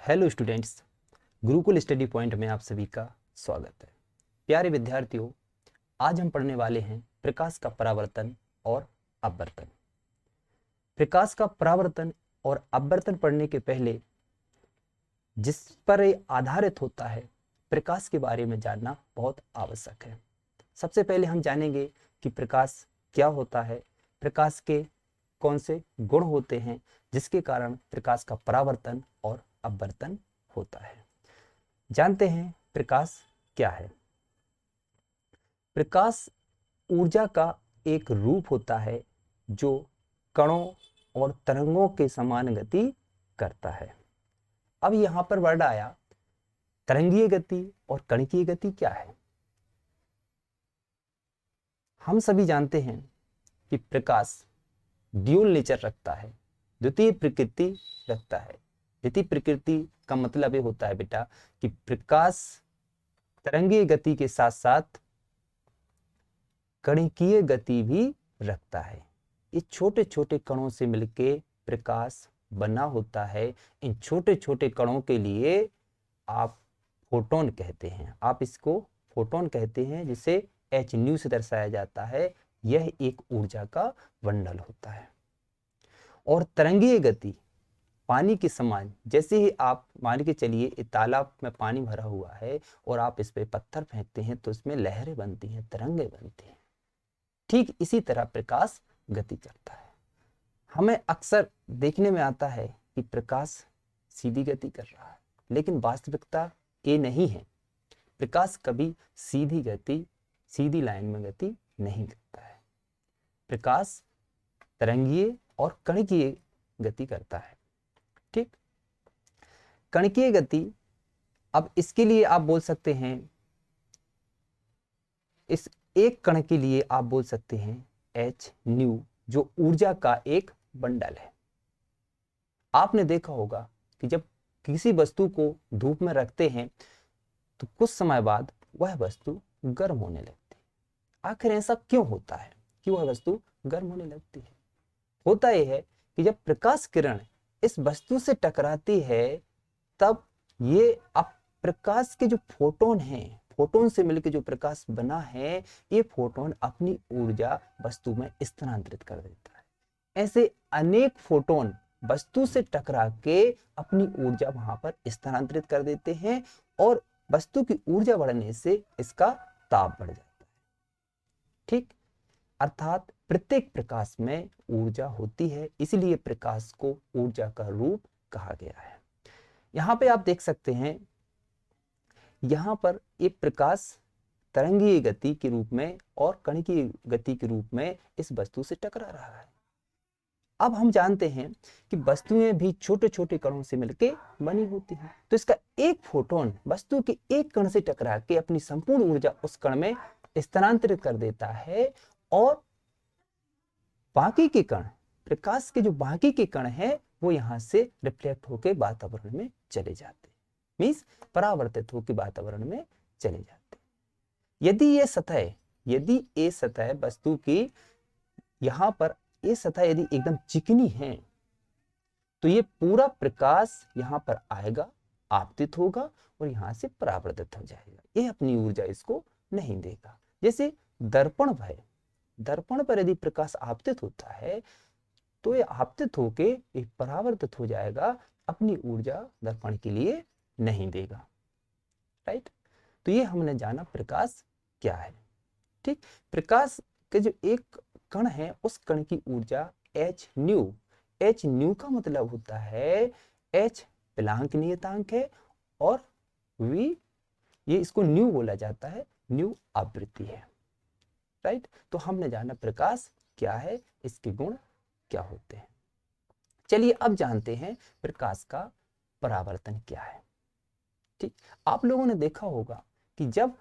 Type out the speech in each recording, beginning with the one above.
Hello students, Gurukul study point में आप सभी का स्वागत है। प्यारे विद्यार्थियों, आज हम पढ़ने वाले हैं प्रकाश का परावर्तन और अपवर्तन। प्रकाश का परावर्तन और अपवर्तन पढ़ने के पहले जिस पर ये आधारित होता है, प्रकाश के बारे में जानना बहुत आवश्यक है। सबसे पहले हम जानेंगे कि प्रकाश क्या होता है, प्रकाश के कौन से गुण होते हैं जिसके कारण प्रकाश का परावर्तन और अपवर्तन होता है। जानते हैं प्रकाश क्या है। प्रकाश ऊर्जा का एक रूप होता है जो कणों और तरंगों के समान गति करता है। अब यहां पर वर्ड आया तरंगीय गति और कणकीय गति क्या है। हम सभी जानते हैं कि प्रकाश ड्यूल नेचर रखता है, द्वितीय प्रकृति रखता है। द्वितीय प्रकृति का मतलब ये होता है बेटा कि प्रकाश तरंगीय गति के साथ साथ कणकीय गति भी रखता है। ये छोटे छोटे कणों से मिलके प्रकाश बना होता है। इन छोटे छोटे कणों के लिए आप फोटोन कहते हैं। आप इसको फोटोन कहते हैं, जिसे एच न्यू से दर्शाया जाता है। यह एक ऊर्जा का बंडल होता है। और तरंगीय गति पानी के समान, जैसे ही आप मान के चलिए तालाब में पानी भरा हुआ है और आप इस पे पत्थर फेंकते हैं तो इसमें लहरें बनती हैं, तरंगे बनती हैं। ठीक इसी तरह प्रकाश गति करता है। हमें अक्सर देखने में आता है कि प्रकाश सीधी गति कर रहा है, लेकिन वास्तविकता ये नहीं है। प्रकाश कभी सीधी गति, सीधी लाइन में गति नहीं करता है। प्रकाश तरंगीय और कणकीय गति करता है। ठीक, कणकीय गति, अब इसके लिए आप बोल सकते हैं, इस एक कण के लिए आप बोल सकते हैं एच न्यू, जो ऊर्जा का एक बंडल है। आपने देखा होगा कि जब किसी वस्तु को धूप में रखते हैं तो कुछ समय बाद वह वस्तु गर्म होने लगती है। आखिर ऐसा क्यों होता है कि वह वस्तु गर्म होने लगती है? होता यह है कि जब प्रकाश किरण इस वस्तु से टकराती है, तब ये अब प्रकाश के जो फोटोन हैं, फोटोन से मिलकर जो प्रकाश बना है, ये फोटोन अपनी ऊर्जा वस्तु में स्थानांतरित कर देता है। ऐसे अनेक फोटोन वस्तु से टकरा के अपनी ऊर्जा वहां पर स्थानांतरित कर देते हैं और वस्तु की ऊर्जा बढ़ने से इसका ताप बढ़ जाता है। ठीक, अर्थात प्रत्येक प्रकाश में ऊर्जा होती है, इसलिए प्रकाश को ऊर्जा का रूप कहा गया है। यहां पे आप देख सकते हैं, यहां पर एक प्रकाश तरंगीय गति के रूप में और कणकीय गति के रूप में इस वस्तु से टकरा रहा है। अब हम जानते हैं कि वस्तुएं भी छोटे छोटे कणों से मिलकर बनी होती हैं, तो इसका एक फोटोन वस्तु के एक कण से टकरा के अपनी संपूर्ण ऊर्जा उस कण में स्थानांतरित कर देता है और बाकी के कण, प्रकाश के जो बाकी के कण हैं, वो यहां से रिफ्लेक्ट होकर वातावरण में चले जाते, मींस परावर्तित होकर वातावरण में चले जाते। यदि ये सतह वस्तु की, यहां पर ये सतह यदि एकदम चिकनी है, तो ये पूरा प्रकाश यहां पर आएगा, आपतित होगा और यहां से परावर्तित हो जाएगा। ये अपनी ऊर्जा इसको नहीं देगा। जैसे दर्पण है, दर्पण पर यदि प्रकाश आपतित होता है तो ये आपतित होके ये परावर्तित हो जाएगा, अपनी ऊर्जा दर्पण के लिए नहीं देगा। राइट, तो ये हमने जाना प्रकाश क्या है। ठीक, प्रकाश के जो एक कण है, उस कण की ऊर्जा एच न्यू, एच न्यू का मतलब होता है, एच प्लांक नियतांक है और वी, ये इसको न्यू बोला जाता है, न्यू आवृत्ति है। राइट, तो हमने जाना प्रकाश क्या है, इसके गुण क्या होते हैं। चलिए अब जानते हैं प्रकाश का परावर्तन क्या है। ठीक, आप लोगों ने देखा होगा कि जब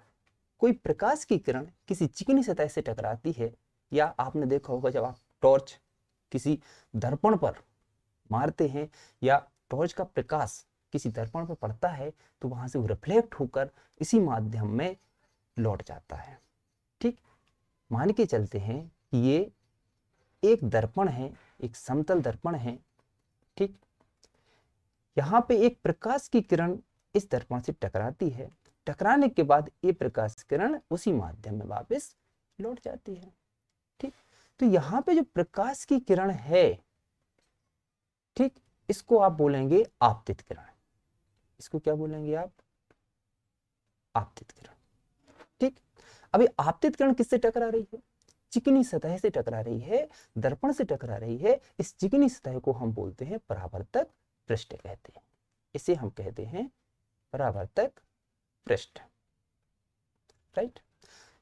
कोई प्रकाश की किरण किसी चिकनी सतह से टकराती है, या आपने देखा होगा जब आप टॉर्च किसी दर्पण पर मारते हैं या टॉर्च का प्रकाश किसी दर्पण पर पड़ता है, तो वहां से वो रिफ्लेक्ट होकर इसी माध्यम में लौट जाता है। ठीक, मान के चलते हैं कि ये एक दर्पण है, एक समतल दर्पण है। ठीक, यहाँ पे एक प्रकाश की किरण इस दर्पण से टकराती है, टकराने के बाद ये प्रकाश किरण उसी माध्यम में वापस लौट जाती है। ठीक, तो यहाँ पे जो प्रकाश की किरण है, ठीक, इसको आप बोलेंगे आपतित किरण। इसको क्या बोलेंगे आप? आपतित किरण। ठीक, अभी आपतित किरण किससे टकरा रही है? चिकनी सतह से टकरा रही है, दर्पण से टकरा रही है। इस चिकनी सतह को हम बोलते हैं परावर्तक पृष्ठ कहते हैं। इसे हम कहते हैं परावर्तक पृष्ठ। राइट,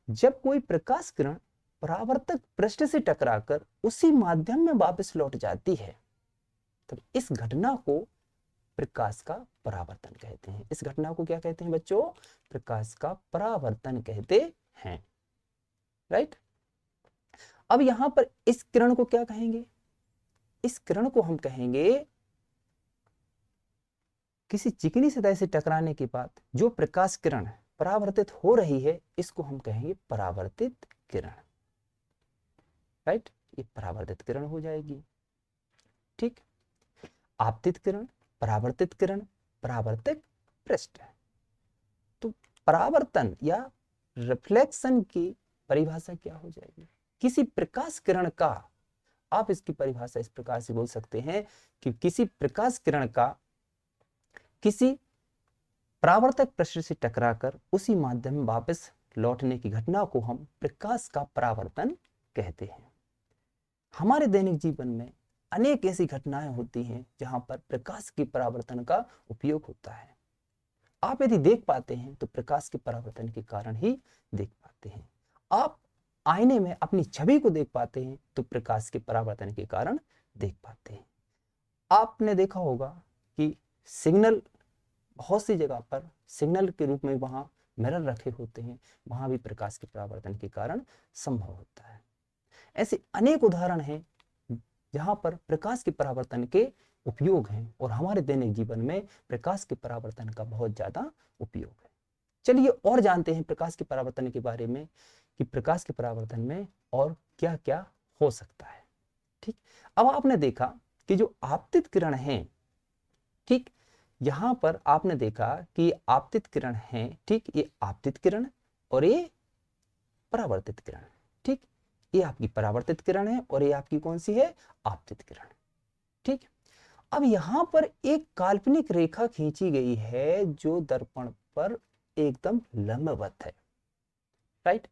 जब कोई प्रकाश किरण परावर्तक पृष्ठ से टकराकर उसी माध्यम में वापस लौट जाती है, तब इस घटना को प्रकाश का परावर्तन कहते हैं। इस घटना को क्या कहते हैं बच्चों? प्रकाश का परावर्तन कहते हैं। राइट, अब यहां पर इस किरण को क्या कहेंगे? इस किरण को हम कहेंगे, किसी चिकनी सतह से टकराने के बाद जो प्रकाश किरण परावर्तित हो रही है, इसको हम कहेंगे परावर्तित किरण। राइट, ये परावर्तित किरण हो जाएगी। ठीक, आपतित किरण, परावर्तित किरण, परावर्तक पृष्ठ। तो परावर्तन या रिफ्लेक्शन की परिभाषा क्या हो जाएगी? किसी प्रकाश किरण का, आप इसकी परिभाषा इस प्रकार से बोल सकते हैं कि किसी प्रकाश किरण का किसी परावर्तक पृष्ठ से टकराकर उसी माध्यम में वापस लौटने की घटना को हम प्रकाश का परावर्तन कहते हैं। हमारे दैनिक जीवन में अनेक ऐसी घटनाएं होती हैं जहां पर प्रकाश के परावर्तन का उपयोग होता है। आप यदि देख पाते हैं तो प्रकाश के परावर्तन के कारण ही देख पाते हैं। आप आईने में अपनी छवि को देख पाते हैं तो प्रकाश के परावर्तन के कारण देख पाते हैं। आपने देखा होगा कि सिग्नल, बहुत सी जगह पर सिग्नल के रूप में वहां मिरर रखे होते हैं, वहां भी प्रकाश के परावर्तन के कारण संभव होता है। ऐसे अनेक उदाहरण हैं जहां पर प्रकाश के परावर्तन के उपयोग हैं और हमारे दैनिक जीवन में प्रकाश के परावर्तन का बहुत ज्यादा उपयोग है। चलिए और जानते हैं प्रकाश के परावर्तन के बारे में कि प्रकाश के परावर्तन में और क्या क्या हो सकता है। ठीक, अब आपने देखा कि जो आपतित किरण है, ठीक, यहां पर आपने देखा कि आपतित किरण है। ठीक, ये आपतित किरण और ये परावर्तित किरण। ठीक, ये आपकी परावर्तित किरण है और ये आपकी कौन सी है? आपतित किरण। ठीक, अब यहां पर एक काल्पनिक रेखा खींची गई है जो दर्पण पर एकदम लंबवत है। राइट,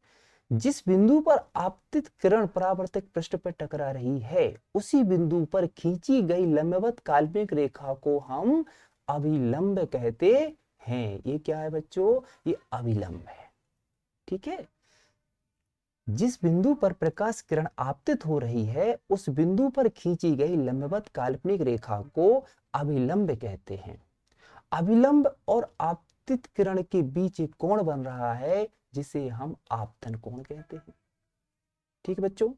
जिस बिंदु पर आपतित किरण परावर्तक पृष्ठ पर टकरा रही है, उसी बिंदु पर खींची गई लंबवत काल्पनिक रेखा को हम अभिलंब कहते हैं। ये क्या है बच्चों? ये अभिलंब है। ठीक है, जिस बिंदु पर प्रकाश किरण आपतित हो रही है, उस बिंदु पर खींची गई लंबवत काल्पनिक रेखा को अभिलंब कहते हैं। अभिलंब और आपतित किरण के बीच एक कोण बन रहा है जिसे हम आपतन कोण कहते हैं। ठीक बच्चों,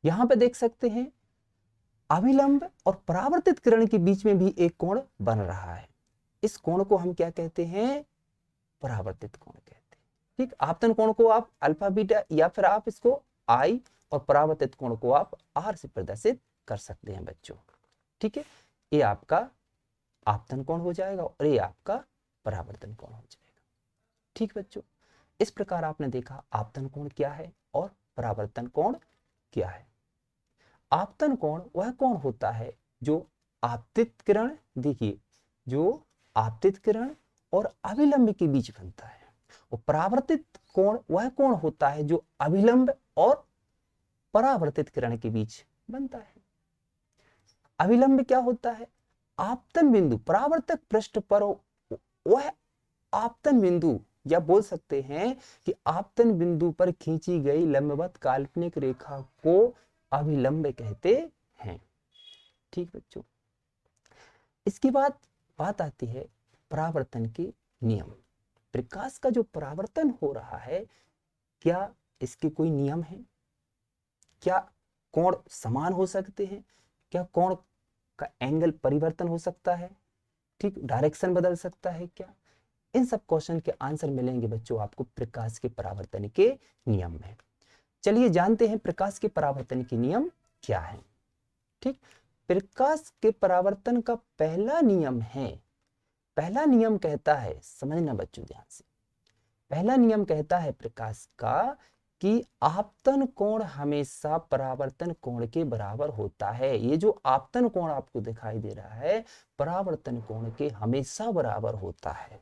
यहां पे देख सकते हैं अभिलंब और परावर्तित किरण के बीच में भी एक कोण बन रहा है। इस कोण को हम क्या कहते हैं? परावर्तित कोण कहते हैं। ठीक, आपतन कोण को आप अल्फा बीटा या फिर आप इसको आई और परावर्तित कोण को आप आर से प्रदर्शित कर सकते हैं बच्चों। ठीक है, ये आपका आपतन कोण हो जाएगा और ये आपका परावर्तन कोण हो जाएगा। ठीक बच्चों, इस प्रकार आपने देखा आपतन कोण क्या है और परावर्तन कोण क्या है। आपतन कोण वह कोण होता है जो आपतित किरण, देखिए, जो आपतित किरण और अभिलंब के बीच बनता है, और परावर्तित कोण वह कोण होता है जो अभिलंब और परावर्तित किरण के बीच बनता है। अभिलंब क्या होता है? आपतन बिंदु परावर्तक पृष्ठ पर वह आपतन बिंदु, या बोल सकते हैं कि आपतन बिंदु पर खींची गई लंबवत काल्पनिक रेखा को अभिलंब कहते हैं। ठीक बच्चों, इसके बाद बात आती है परावर्तन के नियम। प्रकाश का जो परावर्तन हो रहा है, क्या इसके कोई नियम है? क्या कोण समान हो सकते हैं? क्या कोण का एंगल परिवर्तन हो सकता है? ठीक, डायरेक्शन बदल सकता है क्या? इन सब क्वेश्चन के आंसर मिलेंगे बच्चों आपको प्रकाश के परावर्तन के नियम में। चलिए जानते हैं प्रकाश के परावर्तन के नियम क्या है। ठीक, प्रकाश के परावर्तन का पहला नियम है, पहला नियम कहता है, समझना बच्चों ध्यान से, पहला नियम कहता है प्रकाश का कि आपतन कोण हमेशा परावर्तन कोण के बराबर होता है। ये जो आपतन कोण आपको दिखाई दे रहा है परावर्तन कोण के हमेशा बराबर होता है।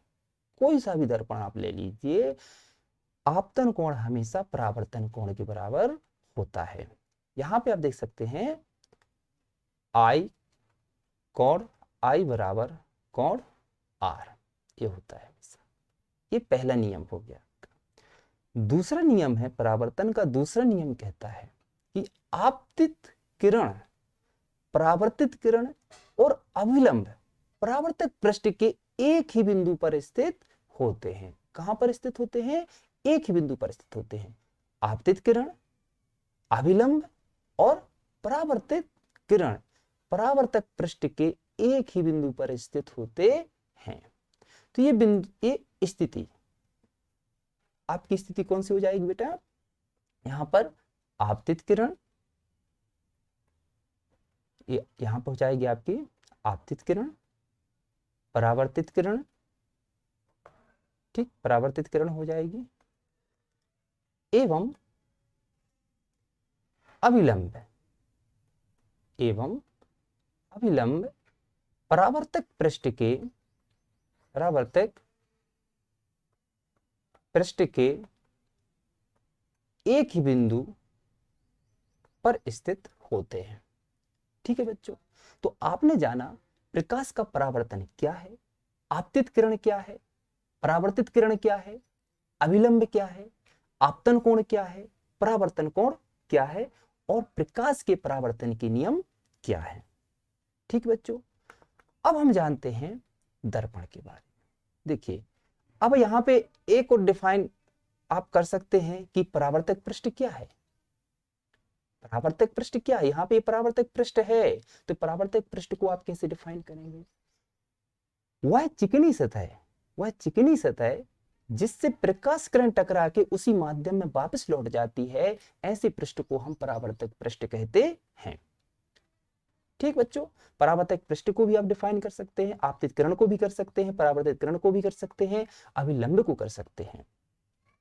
कोई सा भी दर्पण आप ले लीजिए, आपतन कोण हमेशा परावर्तन कोण के बराबर होता है। यहां पे आप देख सकते हैं आई कोण आई बराबर कोण आर, ये होता है हमेशा। ये पहला नियम हो गया। दूसरा नियम है परावर्तन का, दूसरा नियम कहता है कि आपतित किरण, परावर्तित किरण और अभिलंब परावर्तक पृष्ठ के एक ही बिंदु पर स्थित होते हैं। कहां पर स्थित होते हैं? एक ही बिंदु पर स्थित होते हैं। आपतित किरण, अभिलंब और परावर्तित किरण परावर्तक पृष्ठ के एक ही बिंदु पर स्थित होते हैं। तो ये बिंदु, ये स्थिति, आपकी स्थिति कौन सी हो जाएगी बेटा? यहां पर आपतित किरण, ये यहां पर हो जाएगी आपकी आपतित किरण, परावर्तित किरण, ठीक, परावर्तित किरण हो जाएगी, एवं अभिलंब, एवं अभिलंब परावर्तक पृष्ठ के, परावर्तक पृष्ठ के एक ही बिंदु पर स्थित होते हैं। ठीक है बच्चों, तो आपने जाना प्रकाश का परावर्तन क्या है, आपतित किरण क्या है, परावर्तित किरण क्या है, अभिलंब क्या है, आपतन कोण क्या है, परावर्तन कोण क्या है और प्रकाश के परावर्तन के नियम क्या है। ठीक बच्चों, अब हम जानते हैं दर्पण के बारे में। देखिए अब यहां पे एक और डिफाइन आप कर सकते हैं कि परावर्तक पृष्ठ क्या है। परावर्तक पृष्ठ क्या है? यहाँ पे परावर्तक पृष्ठ है, तो परावर्तक पृष्ठ को आप कैसे डिफाइन करेंगे? वह चिकनी सतह, वह चिकनी सतह जिससे प्रकाश किरण टकरा के उसी माध्यम में वापस लौट जाती है, ऐसे पृष्ठ को हम परावर्तक पृष्ठ कहते हैं। ठीक बच्चों, परावर्तक पृष्ठ को भी आप डिफाइन कर सकते हैं, आपतित किरण को भी कर सकते हैं, परावर्तित किरण को भी कर सकते हैं, अभिलंब को कर सकते हैं।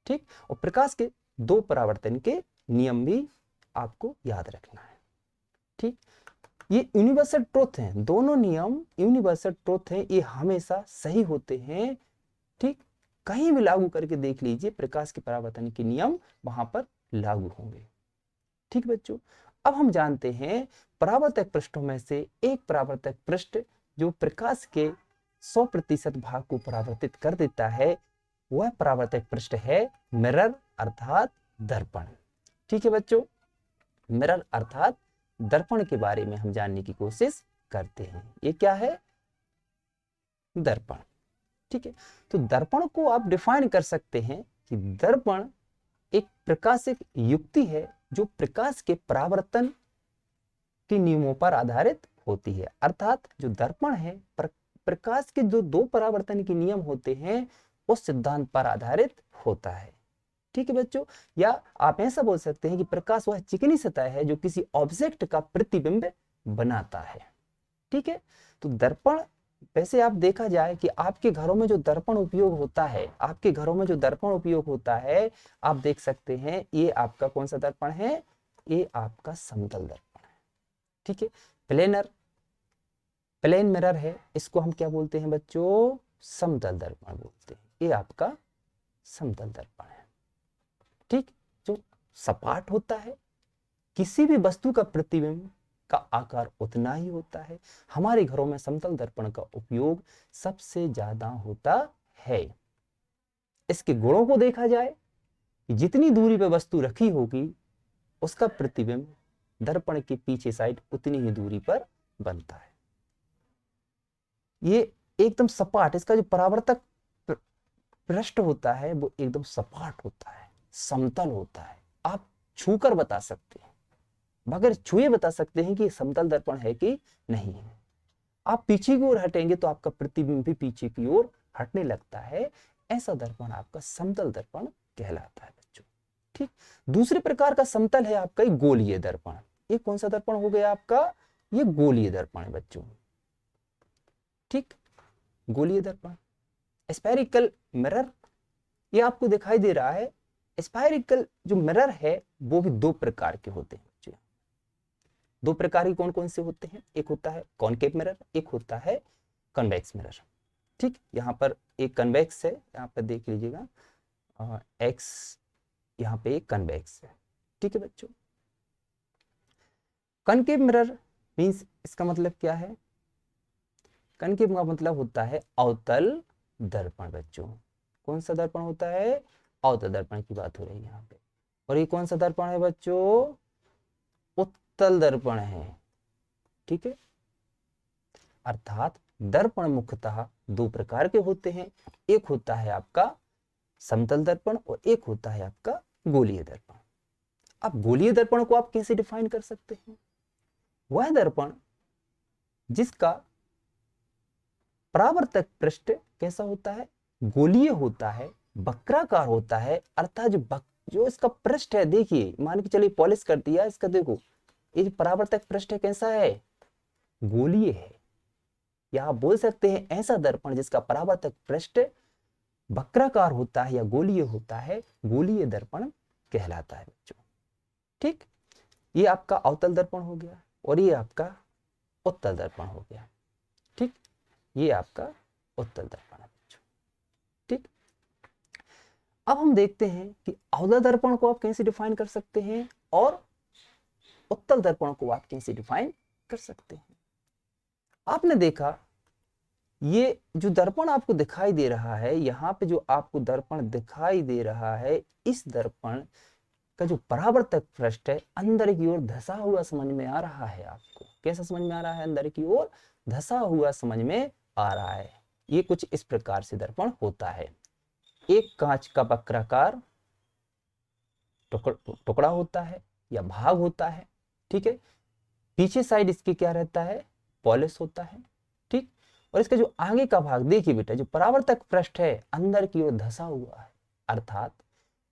ठीक, और प्रकाश के दो परावर्तन के नियम भी आपको याद रखना है। ठीक, ये यूनिवर्सल ट्रुथ हैं, दोनों नियम यूनिवर्सल ट्रुथ हैं, ये हमेशा सही होते हैं। ठीक, कहीं भी लागू करके देख लीजिए, प्रकाश के परावर्तन के नियम वहां पर लागू होंगे। ठीक बच्चों, अब हम जानते हैं परावर्तक पृष्ठों में से एक परावर्तक पृष्ठ जो प्रकाश के 100% भाग को परावर्तित कर देता है, वह परावर्तक पृष्ठ है मिरर अर्थात दर्पण। ठीक है बच्चों, मिरर अर्थात दर्पण के बारे में हम जानने की कोशिश करते हैं। ये क्या है? दर्पण। ठीक है, तो दर्पण को आप डिफाइन कर सकते हैं कि दर्पण एक प्रकाशिक युक्ति है जो प्रकाश के परावर्तन के नियमों पर आधारित होती है। अर्थात जो दर्पण है प्रकाश के जो दो परावर्तन के नियम होते हैं उस सिद्धांत पर आधारित होता है। ठीक है बच्चों, या आप ऐसा बोल सकते हैं कि प्रकाश वह चिकनी सतह है जो किसी ऑब्जेक्ट का प्रतिबिंब बनाता है। ठीक है, तो दर्पण, वैसे आप देखा जाए कि आपके घरों में जो दर्पण उपयोग होता है, आपके घरों में जो दर्पण उपयोग होता है, आप देख सकते हैं ये आपका कौन सा दर्पण है? ये आपका समतल दर्पण है। ठीक है, प्लेन मिरर है, इसको हम क्या बोलते हैं बच्चों? समतल दर्पण बोलते हैं। ये आपका समतल दर्पण है। ठीक, जो सपाट होता है, किसी भी वस्तु का प्रतिबिंब का आकार उतना ही होता है। हमारे घरों में समतल दर्पण का उपयोग सबसे ज्यादा होता है। इसके गुणों को देखा जाए कि जितनी दूरी पर वस्तु रखी होगी उसका प्रतिबिंब दर्पण के पीछे साइड उतनी ही दूरी पर बनता है। ये एकदम सपाट, इसका जो परावर्तक पृष्ठ होता है वो एकदम सपाट होता है, समतल होता है। आप छूकर बता सकते हैं, मगर छुए बता सकते हैं कि समतल दर्पण है कि नहीं है। आप पीछे की ओर हटेंगे तो आपका प्रतिबिंब भी पीछे की ओर हटने लगता है। ऐसा दर्पण आपका समतल दर्पण कहलाता है बच्चों। ठीक, दूसरे प्रकार का समतल है आपका गोलीय दर्पण। ये कौन सा दर्पण हो गया आपका? ये गोलीय दर्पण है बच्चों। ठीक, गोलीय दर्पण। स्फेरिकल मिरर, ये आपको दिखाई दे रहा है। स्फेरिकल जो मिरर है वो भी दो प्रकार के होते हैं बच्चों। दो प्रकार के कौन कौन से होते हैं? एक होता है कॉनकेव मिरर, एक होता है कन्वेक्स मिरर। ठीक, यहाँ पर एक कन्वेक्स है, यहाँ पर देख लीजिएगा, एक्स यहाँ पे एक कन्वेक्स है। ठीक है बच्चों, कनकेव मिरर मीन्स, इसका मतलब क्या है? कनकेव का मतलब होता है अवतल दर्पण बच्चों। कौन सा दर्पण होता है? अवतल दर्पण की बात हो रही है यहाँ पे। और ये कौन सा दर्पण है बच्चों? उत्तल दर्पण है। ठीक है, अर्थात दर्पण मुख्यतः दो प्रकार के होते हैं। एक होता है आपका समतल दर्पण और एक होता है आपका गोलीय दर्पण। अब गोलीय दर्पण को आप कैसे डिफाइन कर सकते हैं? वह दर्पण जिसका परावर्तक पृष्ठ कैसा होता है? गोलीय होता है, वक्राकार होता है, अर्थात जो इसका पृष्ठ है, देखिए मान के चलिए पॉलिश कर दिया इसका, देखो ये जो परावर्तक पृष्ठ है कैसा है? गोलीय है। या आप बोल सकते हैं ऐसा दर्पण जिसका परावर्तक पृष्ठ वक्राकार होता है या गोलीय होता है, गोलीय दर्पण कहलाता है बच्चों। ठीक, ये आपका अवतल दर्पण हो गया और ये आपका उत्तल दर्पण हो गया। ठीक, ये आपका उत्तल दर्पण है बच्चों। ठीक, अब हम देखते हैं कि अवतल दर्पण को आप कैसे डिफाइन कर सकते हैं और उत्तल दर्पण को आप कैसे डिफाइन कर सकते हैं। आपने देखा ये जो दर्पण आपको दिखाई दे रहा है, यहाँ पे जो आपको दर्पण दिखाई दे रहा है, इस दर्पण का जो परावर्तक पृष्ठ है अंदर की ओर धसा हुआ समझ में आ रहा है। आपको कैसा समझ में आ रहा है? अंदर की ओर धसा हुआ समझ में आ रहा है। ये कुछ इस प्रकार से दर्पण होता है। एक कांच का वक्राकार टुकड़ा होता है या भाग होता है। ठीक है, पीछे साइड इसके क्या रहता है? पॉलिश होता है। ठीक, और इसका जो आगे का भाग देखिए बेटा, जो परावर्तक पृष्ठ है अंदर की ओर धसा हुआ है, अर्थात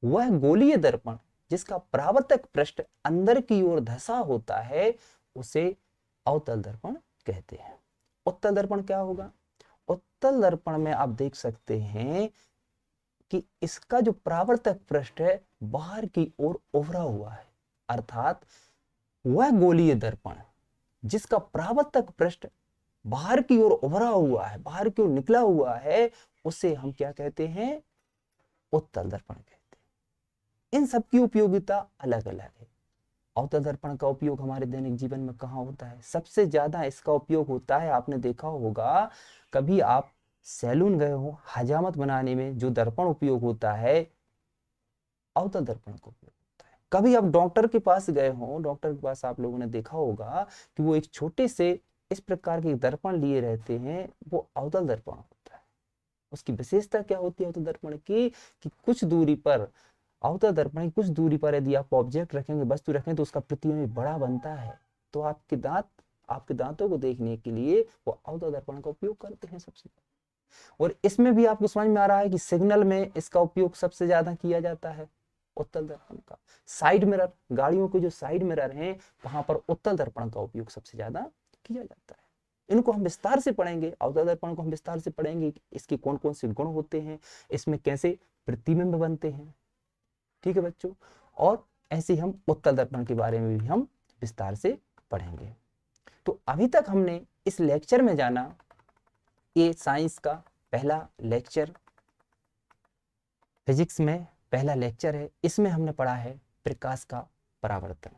वह गोलीय दर्पण जिसका परावर्तक पृष्ठ अंदर की ओर धसा होता है उसे अवतल दर्पण कहते हैं। उत्तल दर्पण क्या होगा? उत्तल दर्पण में आप देख सकते हैं कि इसका जो परावर्तक पृष्ठ है बाहर की ओर उभरा हुआ है, अर्थात वह गोलीय दर्पण जिसका परावर्तक पृष्ठ बाहर की ओर उभरा हुआ है, बाहर की ओर निकला हुआ है, उसे हम क्या कहते हैं? उत्तल दर्पण कहते हैं। इन सबकी उपयोगिता अलग अलग है। अवतल दर्पण का उपयोग हमारे दैनिक जीवन में कहाँ होता है? सबसे ज्यादा इसका उपयोग होता है, आपने देखा होगा कभी आप सैलून गए हो, हजामत बनाने में जो दर्पण उपयोग होता है अवतल दर्पण का उपयोग होता है। कभी आप डॉक्टर के पास गए हो, डॉक्टर के पास आप लोगों ने देखा होगा कि वो एक छोटे से इस प्रकार के दर्पण लिए रहते हैं, वो अवतल दर्पण होता है। उसकी विशेषता क्या होती है अवतल दर्पण की? कि कुछ दूरी पर, अवतल दर्पण की कुछ दूरी पर यदि आप ऑब्जेक्ट रखेंगे, वस्तु रखेंगे, तो उसका प्रतिबिंब बड़ा बनता है। तो आपके दांतों को देखने के लिए वो अवतल दर्पण का उपयोग करते हैं सबसे। और इसमें भी आपको समझ में आ रहा है कि सिग्नल में इसका उपयोग सबसे ज्यादा किया जाता है उत्तल दर्पण का। साइड मिरर, गाड़ियों के जो साइड मिरर हैं वहां पर उत्तल दर्पण का उपयोग सबसे ज्यादा किया जाता है। इनको हम विस्तार से पढ़ेंगे, अवतल दर्पण को हम विस्तार से पढ़ेंगे, इसके कौन कौन से गुण होते हैं, इसमें कैसे प्रतिबिंब बनते हैं। ठीक है बच्चों, और ऐसे हम उत्तल दर्पण के बारे में भी हम विस्तार से पढ़ेंगे। तो अभी तक हमने इस लेक्चर में जाना, ये साइंस का पहला लेक्चर, फिजिक्स में पहला लेक्चर है। इसमें हमने पढ़ा है प्रकाश का परावर्तन।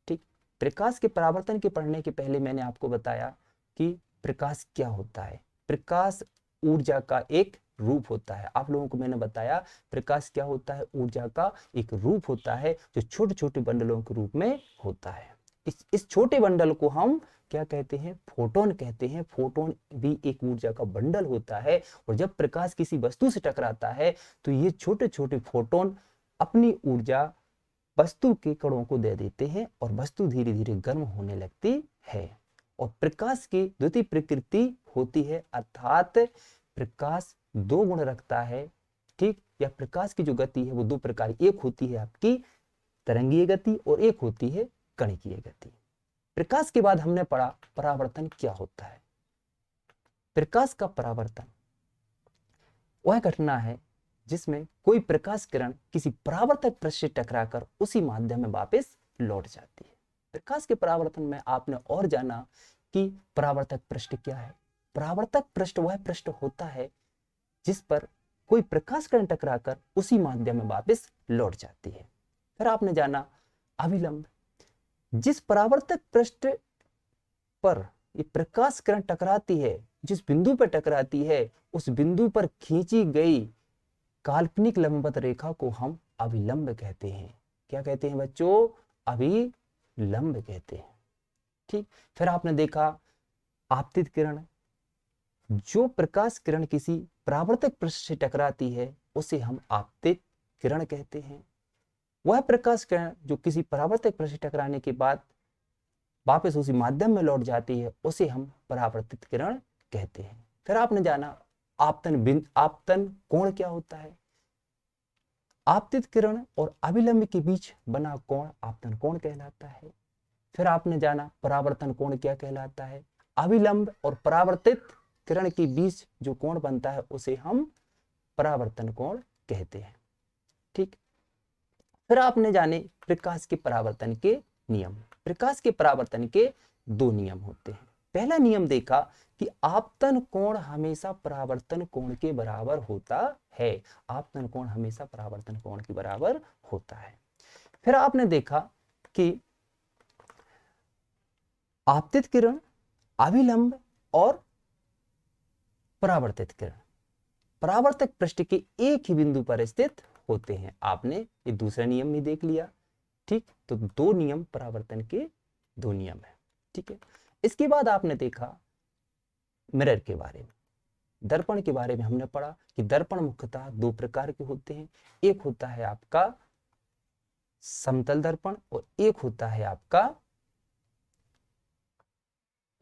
ठीक, प्रकाश के परावर्तन के पढ़ने के पहले मैंने आपको बताया कि प्रकाश क्या होता है। प्रकाश ऊर्जा का एक रूप होता है। आप लोगों को मैंने बताया प्रकाश क्या होता है? ऊर्जा का एक रूप होता है जो छोटे छोटे बंडलों के रूप में होता है। इस छोटे बंडल को हम क्या कहते हैं? फोटोन कहते हैं। फोटोन भी एक ऊर्जा का बंडल होता है, और जब प्रकाश किसी वस्तु से टकराता है तो ये छोटे छोटे फोटोन अपनी ऊर्जा वस्तु के कणों को दे देते हैं और वस्तु धीरे धीरे गर्म होने लगती है। और प्रकाश की द्वितीय प्रकृति होती है, अर्थात प्रकाश दो गुण रखता है। ठीक, या प्रकाश की जो गति है वो दो प्रकार, एक होती है आपकी तरंगीय गति और एक होती है कणिकीय गति। प्रकाश के बाद हमने पढ़ा परावर्तन क्या होता है। प्रकाश का परावर्तन वह घटना है जिसमें कोई प्रकाश किरण किसी परावर्तक पृष्ठ से टकराकर उसी माध्यम में वापस लौट जाती है। प्रकाश के परावर्तन में आपने और जाना कि परावर्तक पृष्ठ क्या है। परावर्तक पृष्ठ वह पृष्ठ होता है जिस पर कोई प्रकाश किरण टकराकर उसी माध्यम में वापस लौट जाती है। फिर आपने जाना अभिलंब। जिस परावर्तक पृष्ठ पर ये प्रकाश किरण टकराती है, जिस बिंदु पर टकराती है, उस बिंदु पर खींची गई काल्पनिक लंबवत रेखा को हम अभिलंब कहते हैं। क्या कहते हैं बच्चों? अभिलंब कहते हैं। ठीक। फिर आपने देखा आपतित किरण। जो प्रकाश किरण किसी परावर्तक पृष्ठ से टकराती है उसे हम आपतित किरण कहते हैं। वह प्रकाश किरण जो किसी परावर्तक पृष्ठ से टकराने के बाद वापस उसी माध्यम में लौट जाती है उसे हम परावर्तित किरण कहते हैं। फिर आपने जाना आपतन कोण क्या होता है। आपतित किरण और अभिलंब के बीच बना कोण आपतन कोण कहलाता है। फिर आपने जाना परावर्तन कोण क्या कहलाता है। अभिलंब और परावर्तित किरण के बीच जो कोण बनता है उसे हम परावर्तन कोण कहते हैं। ठीक। फिर आपने जाने प्रकाश के परावर्तन के नियम। प्रकाश के परावर्तन के दो नियम होते हैं। पहला नियम देखा कि आपतन कोण हमेशा परावर्तन कोण के बराबर होता है। आपतन कोण हमेशा परावर्तन कोण के बराबर होता है। फिर आपने देखा कि आपतित किरण, अभिलंब और परावर्तित किरण परावर्तक पृष्ठ के एक ही बिंदु पर स्थित होते हैं। आपने ये दूसरा नियम भी देख लिया। ठीक। तो दो नियम परावर्तन के दो नियम है। ठीक है। इसके बाद आपने देखा मिरर के बारे में, दर्पण के बारे में हमने पढ़ा कि दर्पण मुख्यतः दो प्रकार के होते हैं। एक होता है आपका समतल दर्पण और एक होता है आपका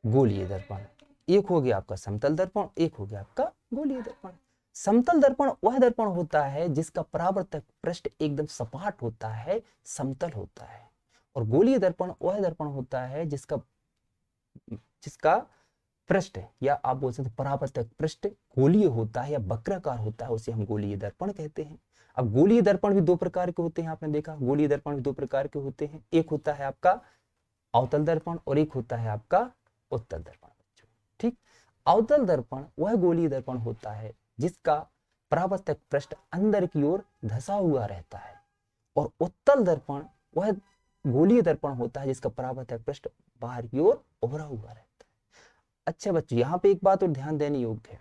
गोलीय दर्पण। एक हो गया आपका समतल दर्पण, एक हो गया आपका गोलीय दर्पण। समतल दर्पण वह दर्पण होता है जिसका परावर्तक पृष्ठ एकदम सपाट होता है, समतल होता है। और गोलीय दर्पण वह दर्पण होता है जिसका पृष्ठ या आप बोल सकते परावर्तक पृष्ठ गोलीय होता है या वक्राकार होता है, उसे हम गोलीय दर्पण कहते हैं। अब गोलीय दर्पण भी दो प्रकार के होते हैं। आपने देखा गोलीय दर्पण भी दो प्रकार के होते हैं। एक होता है आपका अवतल दर्पण और एक होता है आपका उत्तल दर्पण। ठीक। अवतल दर्पण वह गोलीय दर्पण होता है जिसका परावर्तक पृष्ठ अंदर की ओर धंसा हुआ रहता है। और उत्तल दर्पण वह गोलीय दर्पण होता है जिसका परावर्तक पृष्ठ बाहर की ओर उभरा हुआ रहता है। अच्छा बच्चों, यहाँ पे एक बात और ध्यान देने योग्य है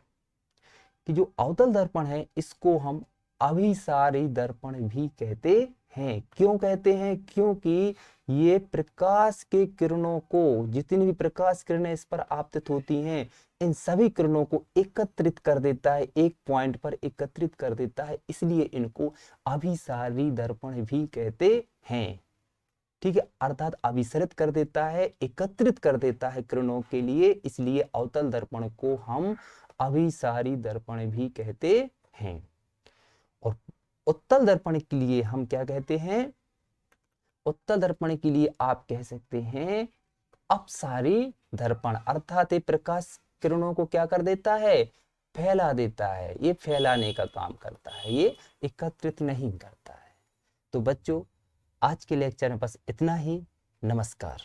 कि जो अवतल दर्पण है इसको हम अभिसारी दर्पण भी कहते हैं। क्यों कहते हैं? क्योंकि ये प्रकाश के किरणों को, जितनी भी प्रकाश किरणें इस पर आपतित होती हैं, इन सभी किरणों को एकत्रित कर देता है, एक पॉइंट पर एकत्रित कर देता है, इसलिए इनको अभिसारी दर्पण भी कहते हैं। ठीक है। अर्थात अभिसरित कर देता है, एकत्रित कर देता है किरणों के लिए, इसलिए अवतल दर्पण को हम अभिसारी दर्पण भी कहते हैं। और उत्तल दर्पण के लिए हम क्या कहते हैं? उत्तल दर्पण के लिए आप कह सकते हैं अपसारी दर्पण। अर्थात ये प्रकाश किरणों को क्या कर देता है? फैला देता है। ये फैलाने का काम करता है, ये एकत्रित नहीं करता है। तो बच्चों, आज के लेक्चर में बस इतना ही। नमस्कार।